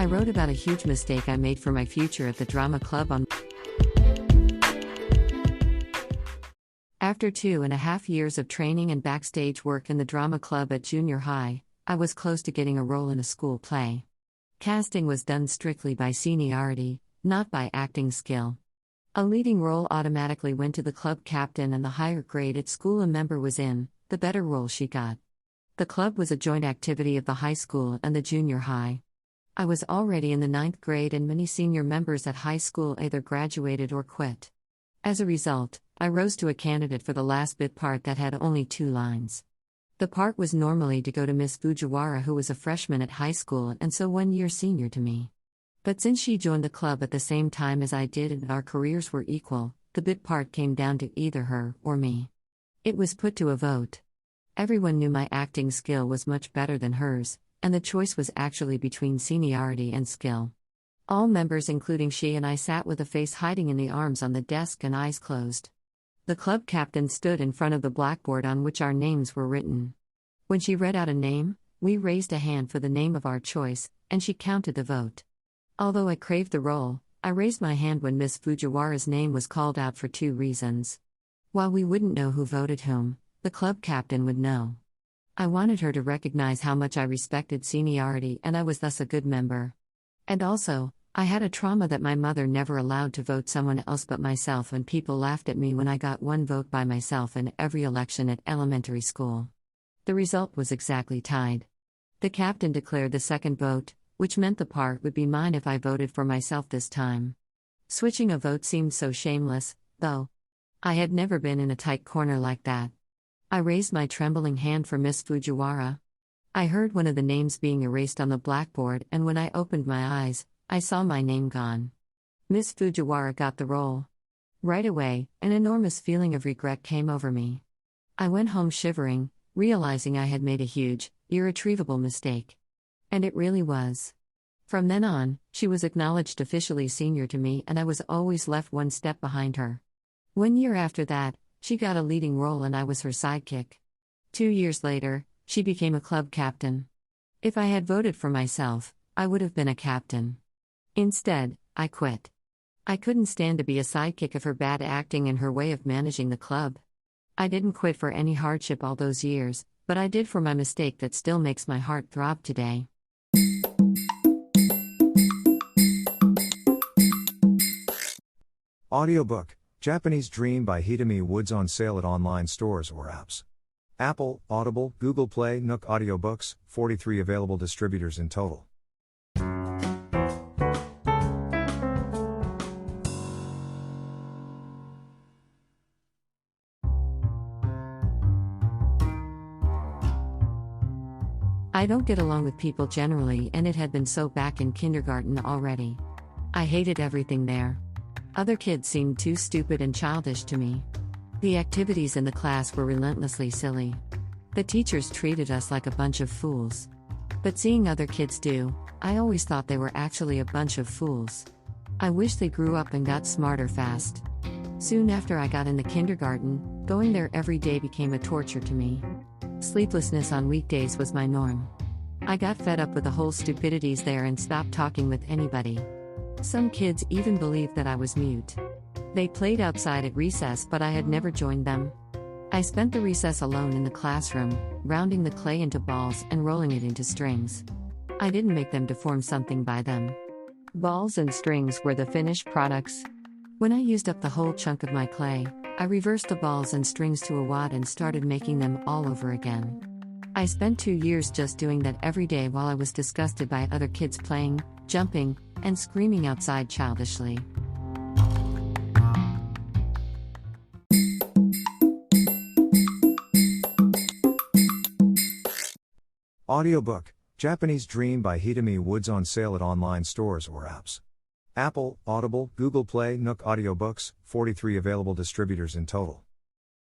I wrote about a huge mistake I made for my future at the drama club on. After 2.5 years of training and backstage work in the drama club at junior high, I was close to getting a role in a school play. Casting was done strictly by seniority, not by acting skill. A leading role automatically went to the club captain, and the higher grade at school a member was in, the better role she got. The club was a joint activity of the high school and the junior high. I was already in the 9th grade, and many senior members at high school either graduated or quit. As a result, I rose to a candidate for the last bit part that had only 2 lines. The part was normally to go to Miss Fujiwara, who was a freshman at high school and so 1 year senior to me. But since she joined the club at the same time as I did and our careers were equal, the bit part came down to either her or me. It was put to a vote. Everyone knew my acting skill was much better than hers, and the choice was actually between seniority and skill. All members, including she and I, sat with a face hiding in the arms on the desk and eyes closed. The club captain stood in front of the blackboard on which our names were written. When she read out a name, we raised a hand for the name of our choice, and she counted the vote. Although I craved the role, I raised my hand when Miss Fujiwara's name was called out for 2 reasons. While we wouldn't know who voted whom, the club captain would know. I wanted her to recognize how much I respected seniority, and I was thus a good member. And also, I had a trauma that my mother never allowed to vote someone else but myself, and people laughed at me when I got 1 vote by myself in every election at elementary school. The result was exactly tied. The captain declared the second vote, which meant the part would be mine if I voted for myself this time. Switching a vote seemed so shameless, though. I had never been in a tight corner like that. I raised my trembling hand for Miss Fujiwara. I heard one of the names being erased on the blackboard, and when I opened my eyes, I saw my name gone. Miss Fujiwara got the role. Right away, an enormous feeling of regret came over me. I went home shivering, realizing I had made a huge, irretrievable mistake. And it really was. From then on, she was acknowledged officially senior to me, and I was always left 1 step behind her. 1 year after that, she got a leading role and I was her sidekick. 2 years later, she became a club captain. If I had voted for myself, I would have been a captain. Instead, I quit. I couldn't stand to be a sidekick of her bad acting and her way of managing the club. I didn't quit for any hardship all those years, but I did for my mistake that still makes my heart throb today. Audiobook, Japanese Dream by Hitomi Woods, on sale at online stores or apps. Apple, Audible, Google Play, Nook Audiobooks, 43 available distributors in total. I don't get along with people generally, and it had been so back in kindergarten already. I hated everything there. Other kids seemed too stupid and childish to me. The activities in the class were relentlessly silly. The teachers treated us like a bunch of fools. But seeing other kids do, I always thought they were actually a bunch of fools. I wish they grew up and got smarter fast. Soon after I got into kindergarten, going there every day became a torture to me. Sleeplessness on weekdays was my norm. I got fed up with the whole stupidities there and stopped talking with anybody. Some kids even believed that I was mute. They played outside at recess, but I had never joined them. I spent the recess alone in the classroom, rounding the clay into balls and rolling it into strings. I didn't make them to form something by them. Balls and strings were the finished products. When I used up the whole chunk of my clay, I reversed the balls and strings to a wad and started making them all over again. I spent 2 years just doing that every day while I was disgusted by other kids playing, jumping, and screaming outside childishly. Audiobook, Japanese Dream by Hitomi Woods, on sale at online stores or apps. Apple, Audible, Google Play, Nook Audiobooks, 43 available distributors in total.